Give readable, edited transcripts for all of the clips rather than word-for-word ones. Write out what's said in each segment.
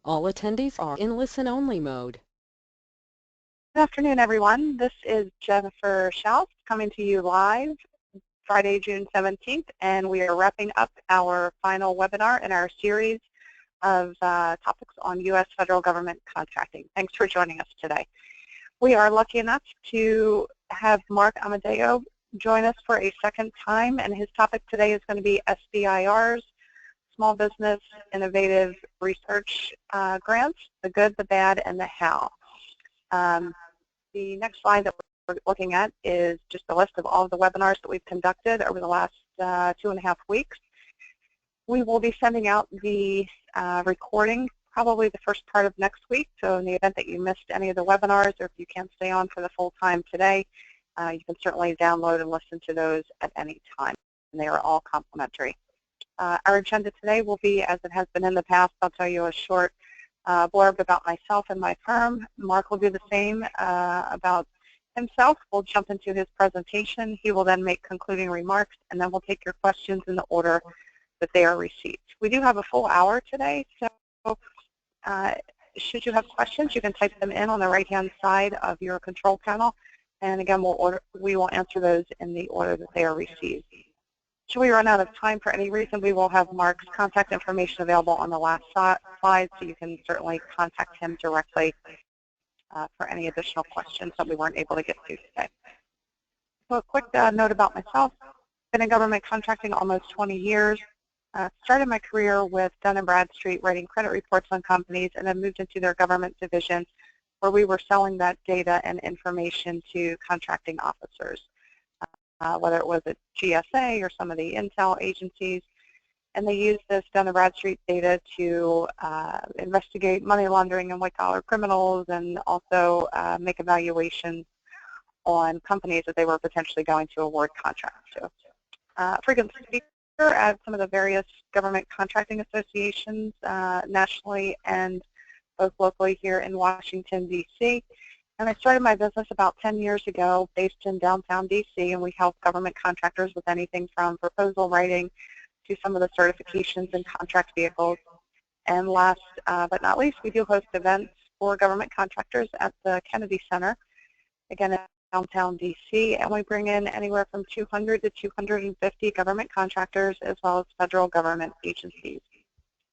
All attendees are in listen-only mode. Good afternoon, everyone. This is Jennifer Schaus coming to you live Friday, June 17th, and we are wrapping up our final webinar in our series of topics on U.S. federal government contracting. Thanks for joining us today. We are lucky enough to have Mark Amadeo join us for a second time, and his topic today is going to be SBIRs, Small Business Innovative Research Grants, the good, the bad, and the how. The next slide that we're looking at is just a list of all of the webinars that we've conducted over the last 2.5 weeks. We will be sending out the recording probably the first part of next week, so in the event that you missed any of the webinars or if you can't stay on for the full time today, you can certainly download and listen to those at any time, and they are all complimentary. Our agenda today will be, as it has been in the past, I'll tell you a short blurb about myself and my firm. Mark will do the same about himself. We'll jump into his presentation. He will then make concluding remarks, and then we'll take your questions in the order that they are received. We do have a full hour today, so should you have questions, you can type them in on the right-hand side of your control panel, and again, we will answer those in the order that they are received. Should we run out of time for any reason, we will have Mark's contact information available on the last slide, so you can certainly contact him directly for any additional questions that we weren't able to get to today. So a quick note about myself. I've been in government contracting almost 20 years. Started my career with Dun & Bradstreet writing credit reports on companies, and then moved into their government division where we were selling that data and information to contracting officers. Whether it was at GSA or some of the intel agencies, and they used this Dun & Bradstreet data to investigate money laundering and white-collar criminals, and also make evaluations on companies that they were potentially going to award contracts to. Frequent speaker at some of the various government contracting associations nationally and both locally here in Washington, D.C., and I started my business about 10 years ago based in downtown D.C., and we help government contractors with anything from proposal writing to some of the certifications and contract vehicles. And last but not least, we do host events for government contractors at the Kennedy Center, again in downtown D.C., and we bring in anywhere from 200 to 250 government contractors as well as federal government agencies.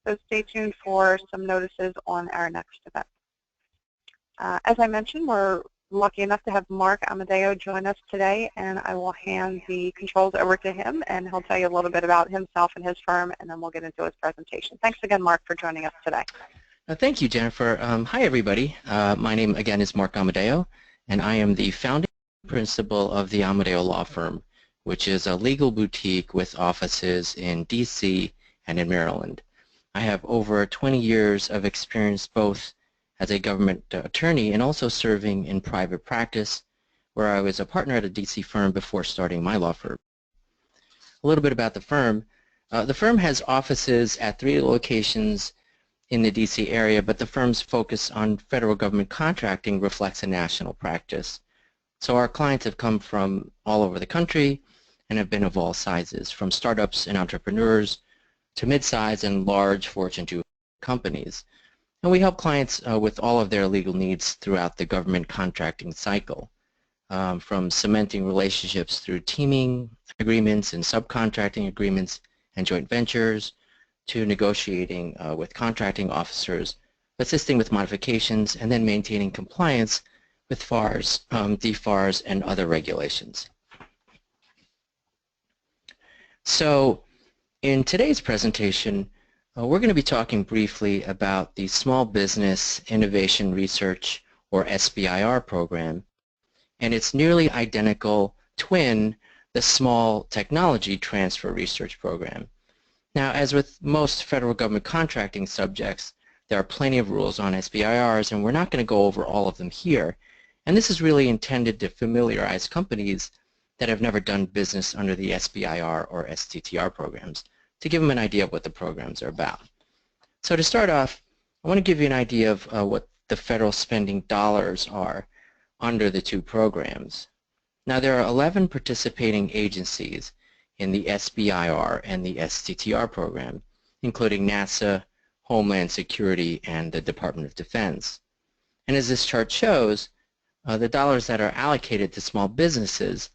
So stay tuned for some notices on our next event. As I mentioned, we're lucky enough to have Mark Amadeo join us today, and I will hand the controls over to him, and he'll tell you a little bit about himself and his firm, and then we'll get into his presentation. Thanks again, Mark, for joining us today. Thank you, Jennifer. Hi, everybody. My name, again, is Mark Amadeo, and I am the founding principal of the Amadeo Law Firm, which is a legal boutique with offices in D.C. and in Maryland. I have over 20 years of experience both as a government attorney and also serving in private practice, where I was a partner at a DC firm before starting my law firm. A little bit about the firm. The firm has offices at 3 locations in the DC area, but the firm's focus on federal government contracting reflects a national practice. So our clients have come from all over the country and have been of all sizes, from startups and entrepreneurs to mid-size and large Fortune 200 companies. And we help clients with all of their legal needs throughout the government contracting cycle, from cementing relationships through teaming agreements and subcontracting agreements and joint ventures, to negotiating with contracting officers, assisting with modifications, and then maintaining compliance with FARS, DFARS, and other regulations. So in today's presentation, we're going to be talking briefly about the Small Business Innovation Research, or SBIR program, and its nearly identical twin, the Small Technology Transfer Research Program. Now, as with most federal government contracting subjects, there are plenty of rules on SBIRs, and we're not going to go over all of them here. And this is really intended to familiarize companies that have never done business under the SBIR or STTR programs, to give them an idea of what the programs are about. So to start off, I want to give you an idea of what the federal spending dollars are under the 2 programs. Now, there are 11 participating agencies in the SBIR and the STTR program, including NASA, Homeland Security, and the Department of Defense. And as this chart shows, the dollars that are allocated to small businesses,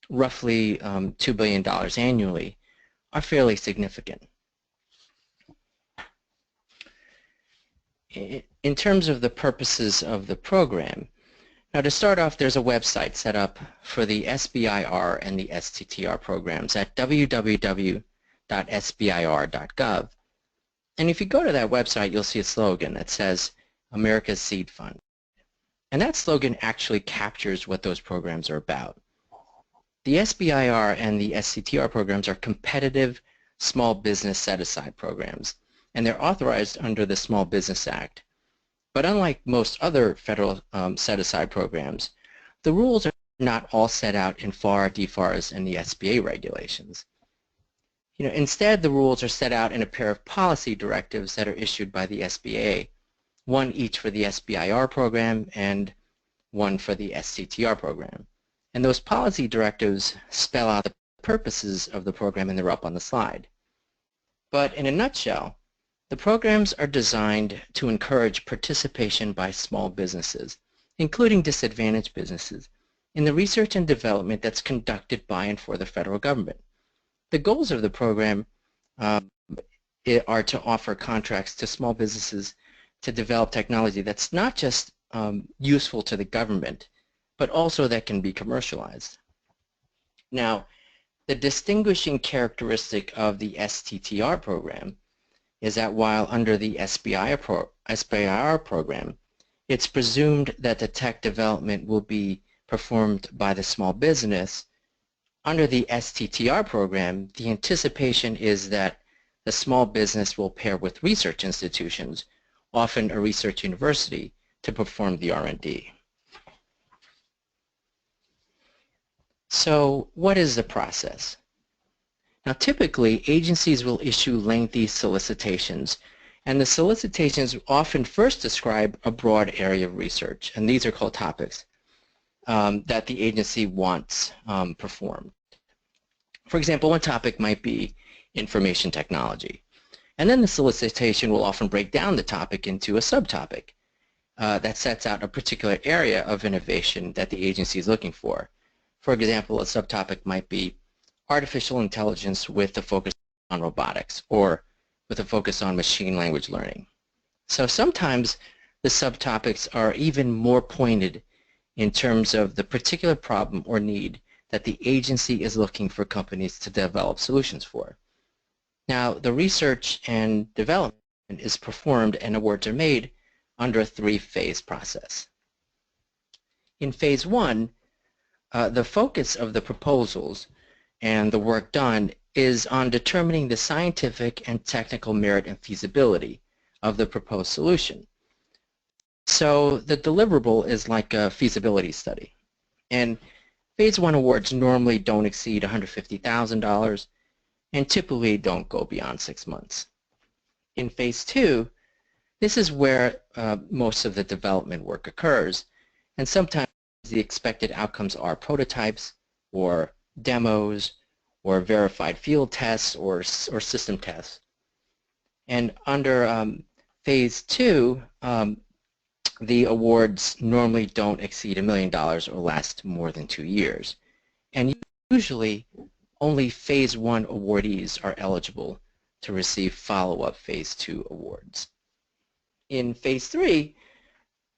roughly $2 billion annually, are fairly significant. In terms of the purposes of the program, now to start off, there's a website set up for the SBIR and the STTR programs at www.sbir.gov. And if you go to that website, you'll see a slogan that says, America's Seed Fund. And that slogan actually captures what those programs are about. The SBIR and the STTR programs are competitive small business set-aside programs, and they're authorized under the Small Business Act. But unlike most other federal set-aside programs, the rules are not all set out in FAR, DFARS, and the SBA regulations. Instead, the rules are set out in a pair of policy directives that are issued by the SBA, one each for the SBIR program and one for the STTR program. And those policy directives spell out the purposes of the program, and they're up on the slide. But in a nutshell, the programs are designed to encourage participation by small businesses, including disadvantaged businesses, in the research and development that's conducted by and for the federal government. The goals of the program are to offer contracts to small businesses to develop technology that's not just useful to the government, but also that can be commercialized. Now, the distinguishing characteristic of the STTR program is that while under the SBIR program, it's presumed that the tech development will be performed by the small business. Under the STTR program, the anticipation is that the small business will pair with research institutions, often a research university, to perform the R&D. So what is the process? Now typically, agencies will issue lengthy solicitations, and the solicitations often first describe a broad area of research, and these are called topics that the agency wants performed. For example, one topic might be information technology, and then the solicitation will often break down the topic into a subtopic that sets out a particular area of innovation that the agency is looking for. For example, a subtopic might be artificial intelligence with a focus on robotics, or with a focus on machine language learning. So sometimes the subtopics are even more pointed in terms of the particular problem or need that the agency is looking for companies to develop solutions for. Now, the research and development is performed and awards are made under a three-phase process. In phase one, the focus of the proposals and the work done is on determining the scientific and technical merit and feasibility of the proposed solution. So the deliverable is like a feasibility study. And phase one awards normally don't exceed $150,000 and typically don't go beyond 6 months. In phase two, this is where most of the development work occurs, and sometimes the expected outcomes are prototypes or demos or verified field tests or system tests. And under phase two, the awards normally don't exceed $1 million or last more than 2 years. And usually only phase one awardees are eligible to receive follow-up phase two awards. In phase three,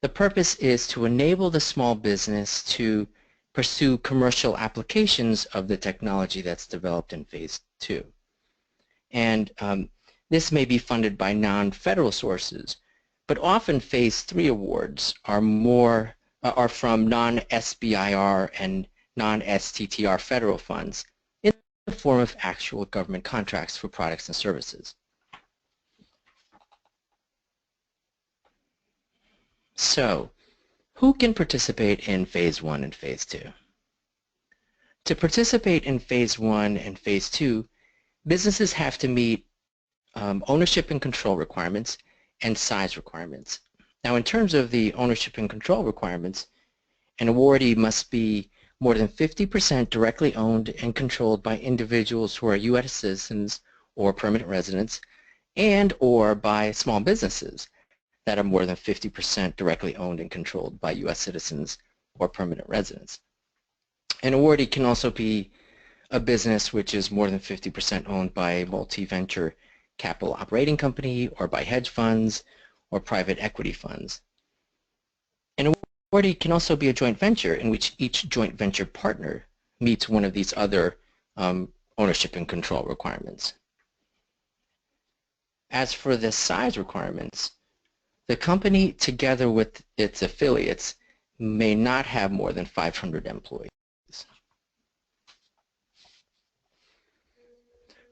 the purpose is to enable the small business to pursue commercial applications of the technology that's developed in phase two. And this may be funded by non-federal sources, but often phase three awards are from non-SBIR and non-STTR federal funds in the form of actual government contracts for products and services. So, who can participate in phase one and phase two? To participate in phase one and phase two, businesses have to meet ownership and control requirements and size requirements. Now, in terms of the ownership and control requirements, an awardee must be more than 50% directly owned and controlled by individuals who are U.S. citizens or permanent residents, and or by small businesses that are more than 50% directly owned and controlled by U.S. citizens or permanent residents. An awardee can also be a business which is more than 50% owned by a multi-venture capital operating company or by hedge funds or private equity funds. An awardee can also be a joint venture in which each joint venture partner meets one of these other ownership and control requirements. As for the size requirements, the company together with its affiliates may not have more than 500 employees.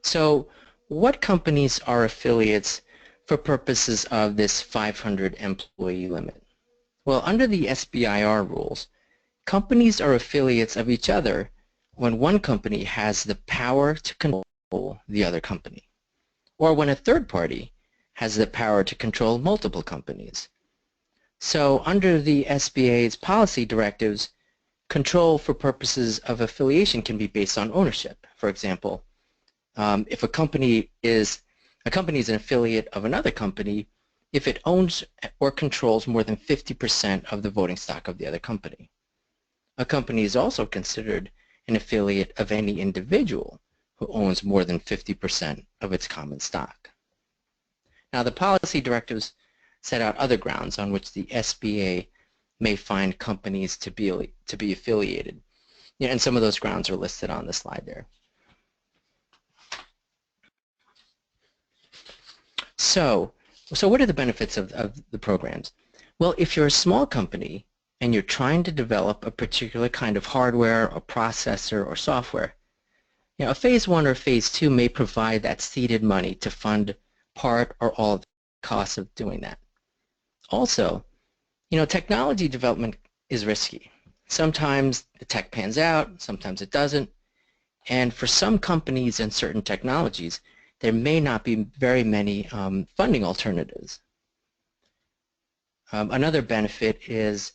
So what companies are affiliates for purposes of this 500 employee limit? Well, under the SBIR rules, companies are affiliates of each other when one company has the power to control the other company, or when a third party has the power to control multiple companies. So under the SBA's policy directives, control for purposes of affiliation can be based on ownership. For example, if a company is an affiliate of another company, if it owns or controls more than 50% of the voting stock of the other company. A company is also considered an affiliate of any individual who owns more than 50% of its common stock. Now, the policy directives set out other grounds on which the SBA may find companies to be affiliated. And some of those grounds are listed on the slide there. So what are the benefits of the programs? Well, if you're a small company and you're trying to develop a particular kind of hardware or processor or software, a phase 1 or phase 2 may provide that seeded money to fund part or all of the costs of doing that. Also, technology development is risky. Sometimes the tech pans out, sometimes it doesn't, and for some companies and certain technologies, there may not be very many funding alternatives. Another benefit is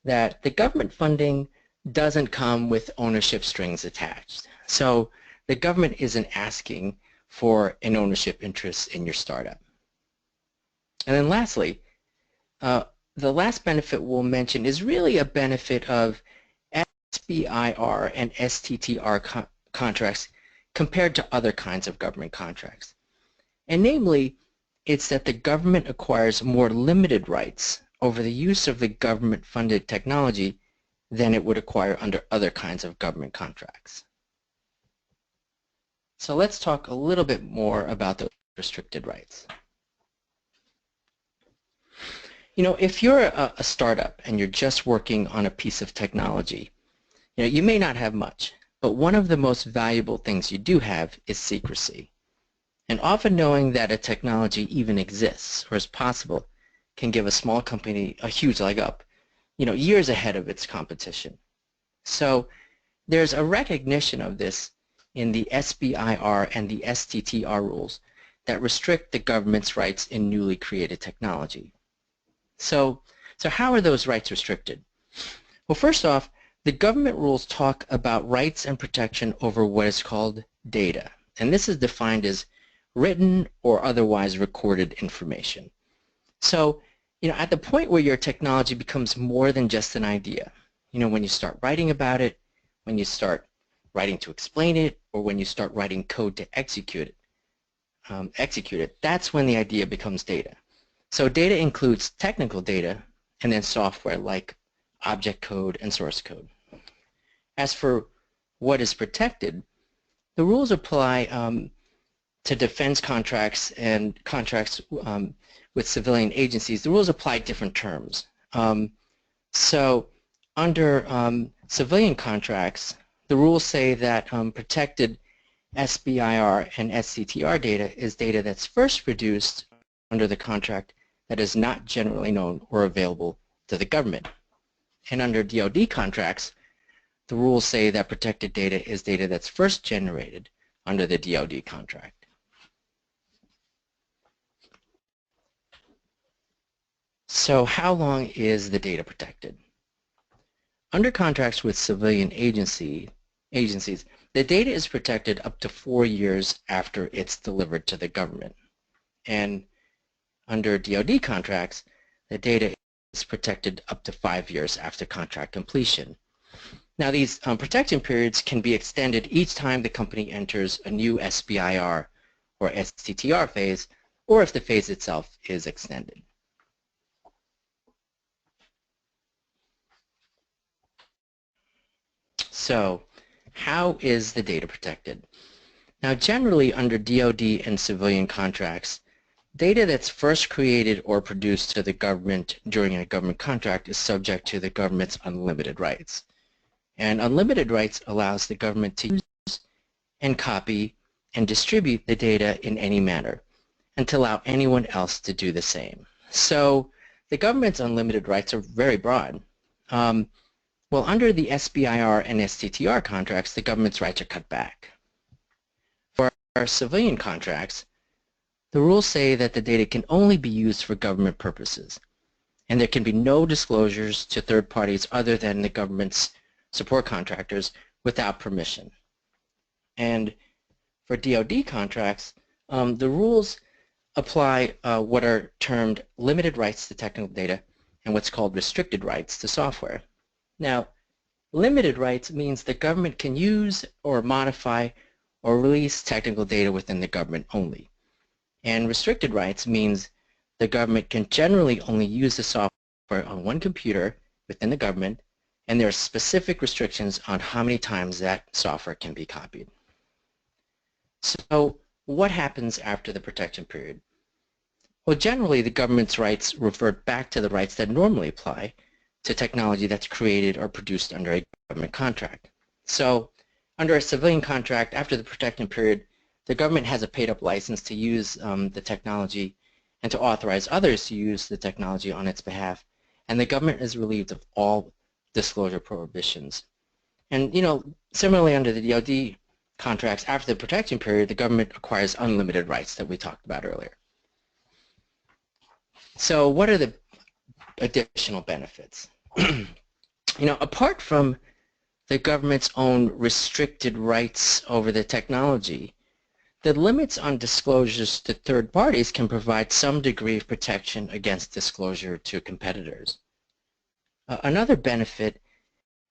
that the government funding doesn't come with ownership strings attached. So the government isn't asking for an ownership interest in your startup. And then lastly, the last benefit we'll mention is really a benefit of SBIR and STTR contracts compared to other kinds of government contracts. And namely, it's that the government acquires more limited rights over the use of the government-funded technology than it would acquire under other kinds of government contracts. So let's talk a little bit more about the restricted rights. If you're a startup and you're just working on a piece of technology, you may not have much. But one of the most valuable things you do have is secrecy. And often knowing that a technology even exists or is possible can give a small company a huge leg up, years ahead of its competition. So there's a recognition of this in the SBIR and the STTR rules that restrict the government's rights in newly created technology. So how are those rights restricted? Well, first off, the government rules talk about rights and protection over what is called data, and this is defined as written or otherwise recorded information. So, at the point where your technology becomes more than just an idea, when you start writing about it, when you start writing to explain it, or when you start writing code to execute it, that's when the idea becomes data. So data includes technical data and then software like object code and source code. As for what is protected, the rules apply to defense contracts and contracts with civilian agencies. The rules apply different terms. So under civilian contracts, the rules say that protected SBIR and STTR data is data that's first produced under the contract that is not generally known or available to the government. And under DoD contracts, the rules say that protected data is data that's first generated under the DoD contract. So how long is the data protected? Under contracts with civilian agencies, the data is protected up to 4 years after it's delivered to the government. And under DoD contracts, the data is protected up to 5 years after contract completion. Now these protection periods can be extended each time the company enters a new SBIR or STTR phase, or if the phase itself is extended. So, how is the data protected? Now generally under DoD and civilian contracts, data that's first created or produced to the government during a government contract is subject to the government's unlimited rights. And unlimited rights allows the government to use and copy and distribute the data in any manner and to allow anyone else to do the same. So the government's unlimited rights are very broad. Well, under the SBIR and STTR contracts, the government's rights are cut back. For our civilian contracts, the rules say that the data can only be used for government purposes, and there can be no disclosures to third parties other than the government's support contractors without permission. And for DoD contracts, the rules apply what are termed limited rights to technical data and what's called restricted rights to software. Now, limited rights means the government can use or modify or release technical data within the government only. And restricted rights means the government can generally only use the software on one computer within the government, and there are specific restrictions on how many times that software can be copied. So what happens after the protection period? Well, generally the government's rights revert back to the rights that normally apply to technology that's created or produced under a government contract. So under a civilian contract, after the protection period, the government has a paid-up license to use the technology and to authorize others to use the technology on its behalf, and the government is relieved of all disclosure prohibitions. And similarly under the DoD contracts, after the protection period, the government acquires unlimited rights that we talked about earlier. So what are the additional benefits? Apart from the government's own restricted rights over the technology, the limits on disclosures to third parties can provide some degree of protection against disclosure to competitors. Another benefit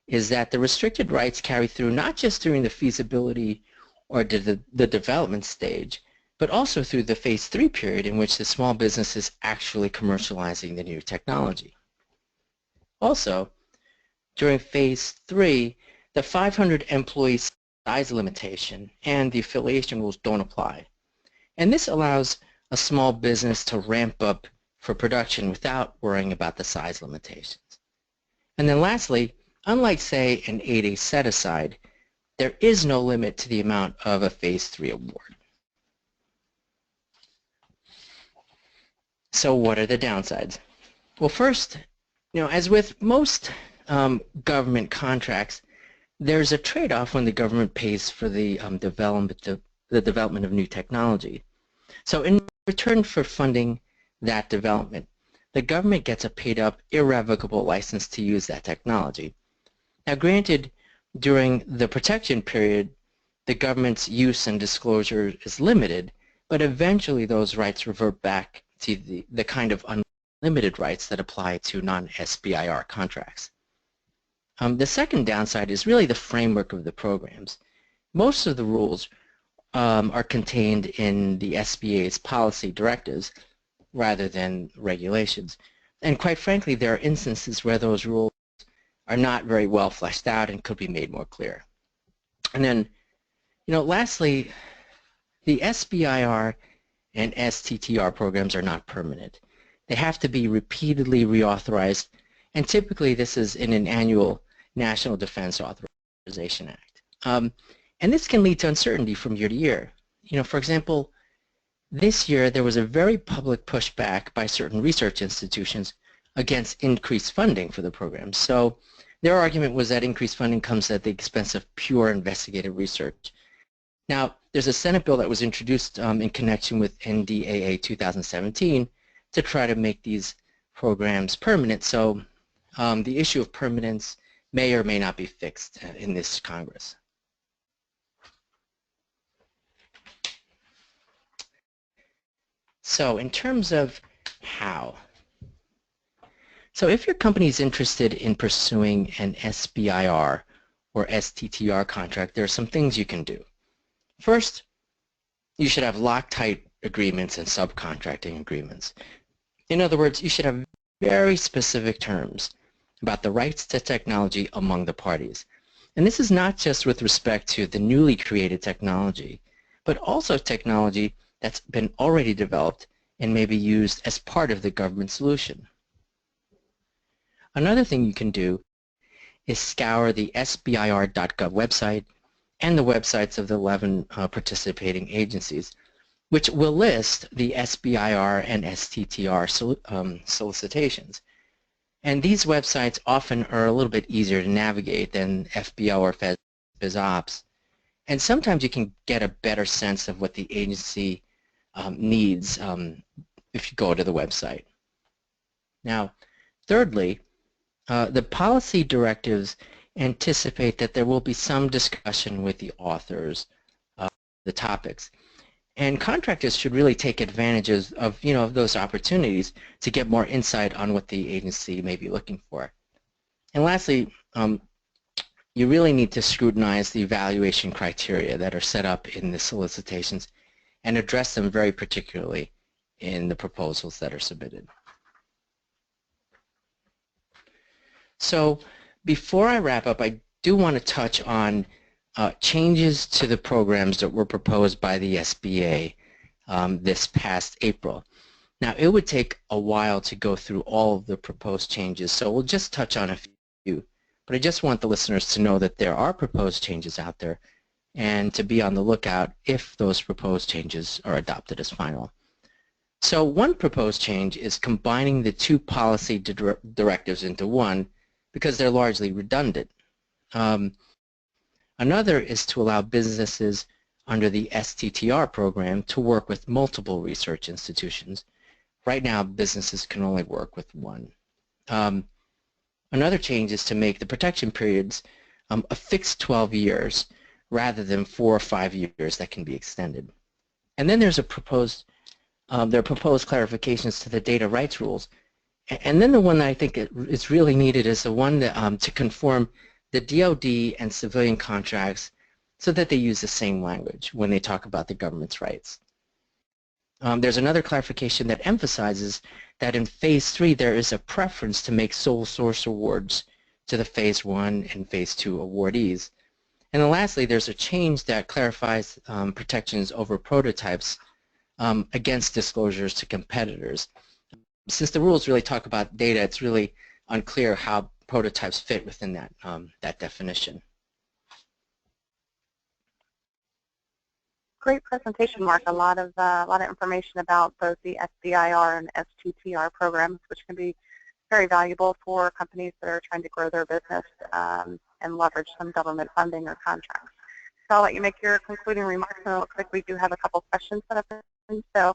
is that the restricted rights carry through not just during the feasibility or the development stage, but also through the phase 3 period in which the small business is actually commercializing the new technology. Also, during phase 3, the 500 employee size limitation and the affiliation rules don't apply. And this allows a small business to ramp up for production without worrying about the size limitations. And then lastly, unlike say an 8A set-aside, there is no limit to the amount of a phase 3 award. So what are the downsides? Well, first, as with most government contracts, there's a trade-off when the government pays for the development of new technology. So in return for funding that development, the government gets a paid-up, irrevocable license to use that technology. Now granted, during the protection period, the government's use and disclosure is limited, but eventually those rights revert back to the kind of unlimited rights that apply to non-SBIR contracts. The second downside is really the framework of the programs. Most of the rules are contained in the SBA's policy directives rather than regulations. And quite frankly, there are instances where those rules are not very well fleshed out and could be made more clear. And then, lastly, the SBIR and STTR programs are not permanent. They have to be repeatedly reauthorized, and typically this is in an annual National Defense Authorization Act. And this can lead to uncertainty from year to year. For example, this year there was a very public pushback by certain research institutions against increased funding for the program. So their argument was that increased funding comes at the expense of pure investigative research. Now, there's a Senate bill that was introduced in connection with NDAA 2017 to try to make these programs permanent. So the issue of permanence may or may not be fixed in this Congress. So in terms of how, so if your company is interested in pursuing an SBIR or STTR contract, there are some things you can do. First, you should have Loctite agreements and subcontracting agreements. In other words, you should have very specific terms about the rights to technology among the parties. And this is not just with respect to the newly created technology, but also technology that's been already developed and may be used as part of the government solution. Another thing you can do is scour the SBIR.gov website and the websites of the 11 participating agencies, which will list the SBIR and STTR solicitations. And these websites often are a little bit easier to navigate than FBO or FizOps. And sometimes you can get a better sense of what the agency needs if you go to the website. Now, thirdly, the policy directives anticipate that there will be some discussion with the authors of the topics. And contractors should really take advantage of those opportunities to get more insight on what the agency may be looking for. And lastly, you really need to scrutinize the evaluation criteria that are set up in the solicitations and address them very particularly in the proposals that are submitted. So before I wrap up, I do want to touch on changes to the programs that were proposed by the SBA this past April. Now, it would take a while to go through all of the proposed changes, so we'll just touch on a few. But I just want the listeners to know that there are proposed changes out there and to be on the lookout if those proposed changes are adopted as final. So one proposed change is combining the two policy directives into one because they're largely redundant. Another is to allow businesses under the STTR program to work with multiple research institutions. Right now, businesses can only work with one. Another change is to make the protection periods a fixed 12 years rather than 4 or 5 years that can be extended. And then there's there are proposed clarifications to the data rights rules. And then the one that I think is really needed is the one that, to conform the DoD and civilian contracts so that they use the same language when they talk about the government's rights. There's another clarification that emphasizes that in Phase 3 there is a preference to make sole source awards to the Phase 1 and Phase 2 awardees. And then lastly, there's a change that clarifies protections over prototypes against disclosures to competitors. Since the rules really talk about data, it's really unclear how prototypes fit within that, that definition. Great presentation, Mark. A lot of information about both the SBIR and STTR programs, which can be very valuable for companies that are trying to grow their business and leverage some government funding or contracts. So I'll let you make your concluding remarks, and it looks like we do have a couple questions set up. So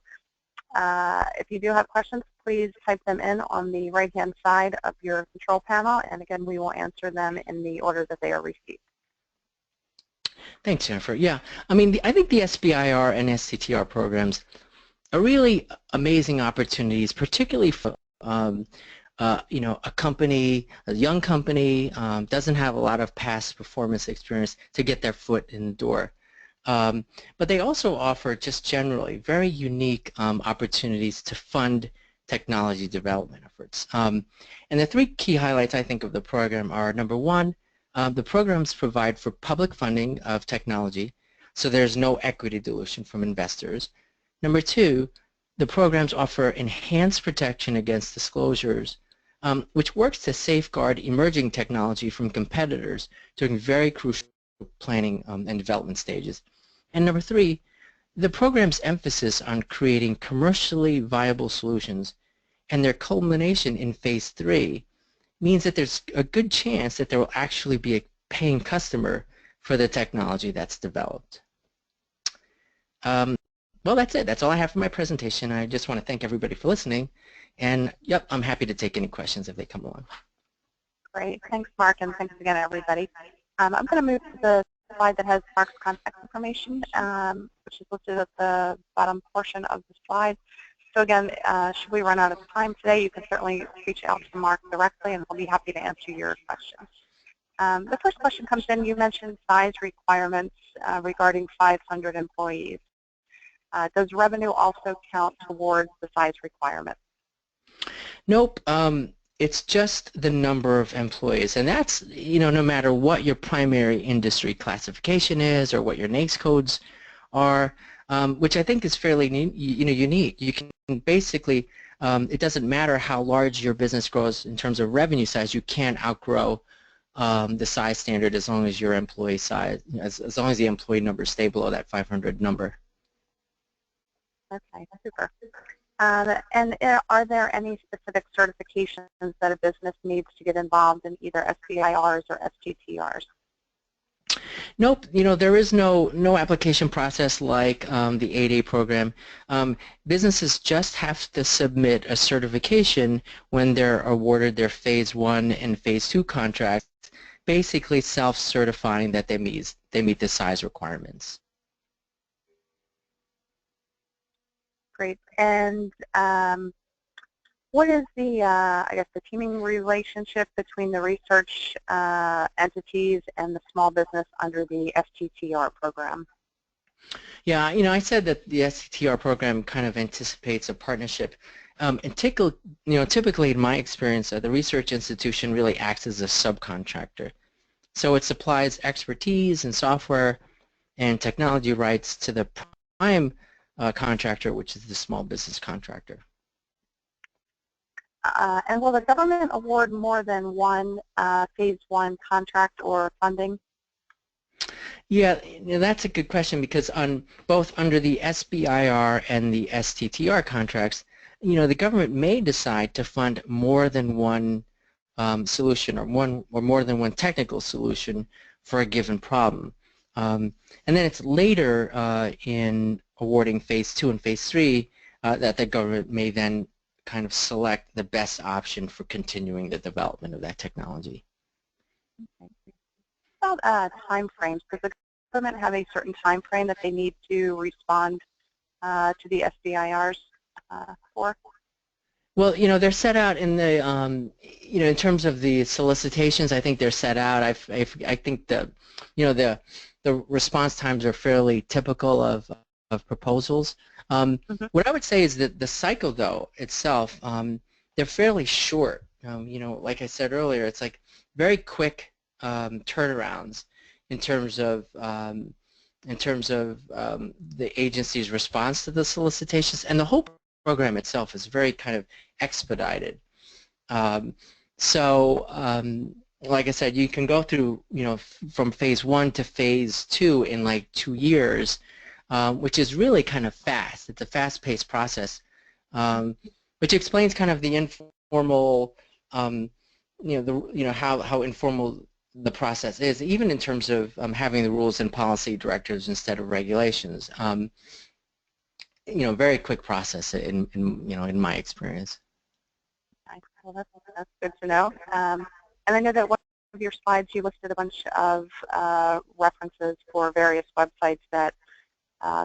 if you do have questions, please type them in on the right-hand side of your control panel, and again, we will answer them in the order that they are received. Thanks, Jennifer. Yeah, I mean, I think the SBIR and STTR programs are really amazing opportunities, particularly for a company, a young company, doesn't have a lot of past performance experience to get their foot in the door. But they also offer just generally very unique opportunities to fund technology development efforts. And the three key highlights, I think, of the program are, number one, the programs provide for public funding of technology, so there's no equity dilution from investors. Number two, the programs offer enhanced protection against disclosures, which works to safeguard emerging technology from competitors during very crucial planning and development stages. And number three, the program's emphasis on creating commercially viable solutions and their culmination in Phase 3 means that there's a good chance that there will actually be a paying customer for the technology that's developed. Well, that's it. That's all I have for my presentation. I just want to thank everybody for listening. And, yep, I'm happy to take any questions if they come along. Great. Thanks, Mark, and thanks again, everybody. I'm going to move to the slide that has Mark's contact information, which is listed at the bottom portion of the slide. So again, should we run out of time today, you can certainly reach out to Mark directly, and we'll be happy to answer your questions. The first question comes in. You mentioned size requirements regarding 500 employees. Does revenue also count towards the size requirement? Nope. It's just the number of employees, and that's, no matter what your primary industry classification is or what your NAICS codes are, which I think is fairly unique. You can basically, it doesn't matter how large your business grows in terms of revenue size, you can't outgrow the size standard as long as your employee size, as long as the employee number stay below that 500 number. Okay, super. And are there any specific certifications that a business needs to get involved in either SBIRs or STTRs? Nope. There is no application process like the 8A program. Businesses just have to submit a certification when they're awarded their Phase 1 and Phase 2 contracts, basically self-certifying that they meet the size requirements. Great. And what is the, I guess, the teaming relationship between the research entities and the small business under the STTR program? Yeah, I said that the STTR program kind of anticipates a partnership. And typically in my experience, the research institution really acts as a subcontractor. So it supplies expertise and software and technology rights to the prime contractor, which is the small business contractor. And will the government award more than one Phase 1 contract or funding? Yeah, that's a good question, because on both under the SBIR and the STTR contracts, the government may decide to fund more than one solution, or more than one technical solution for a given problem. And then it's later in awarding Phase 2 and Phase 3 that the government may then kind of select the best option for continuing the development of that technology. Okay. About time frames, does the government have a certain time frame that they need to respond to the SBIRs for? Well, they're set out in the, in terms of the solicitations. I think they're set out. I think the response times are fairly typical of proposals. What I would say is that the cycle, though, itself, they're fairly short. Like I said earlier, it's like very quick turnarounds in terms of the agency's response to the solicitations, and the whole program itself is very kind of expedited. Like I said, you can go through, from Phase 1 to Phase 2 in like 2 years. Which is really kind of fast. It's a fast-paced process, which explains kind of the informal, how informal the process is, even in terms of having the rules and policy directives instead of regulations. Very quick process in my experience. Well, that's good to know. And I know that one of your slides you listed a bunch of references for various websites that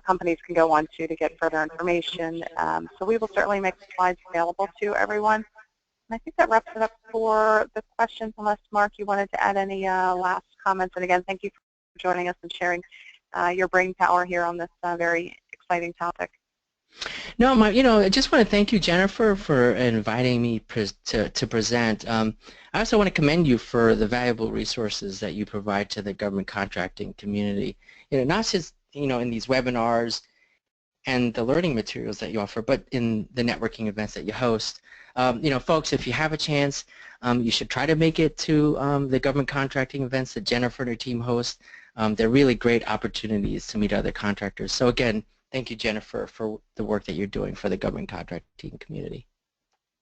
companies can go on to get further information. So we will certainly make the slides available to everyone. And I think that wraps it up for the questions, unless, Mark, you wanted to add any last comments. And again, thank you for joining us and sharing your brain power here on this very exciting topic. No, I just want to thank you, Jennifer, for inviting me to present. I also want to commend you for the valuable resources that you provide to the government contracting community. Not just in these webinars and the learning materials that you offer, but in the networking events that you host. Folks, if you have a chance, you should try to make it to the government contracting events that Jennifer and her team host. They're really great opportunities to meet other contractors. So again, thank you, Jennifer, for the work that you're doing for the government contracting community.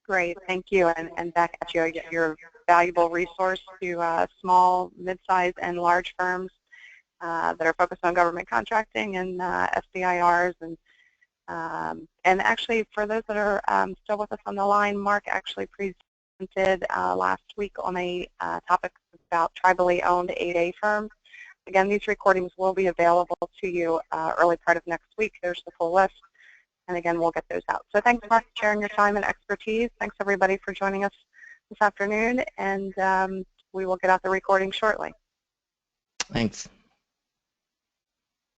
Great, thank you. And back at you, your valuable resource to small, mid-sized, and large firms that are focused on government contracting and SBIRs. And actually, for those that are still with us on the line, Mark actually presented last week on a topic about tribally owned 8A firms. Again, these recordings will be available to you early part of next week. There's the full list. And again, we'll get those out. So thanks, Mark, for sharing your time and expertise. Thanks, everybody, for joining us this afternoon. And we will get out the recording shortly. Thanks.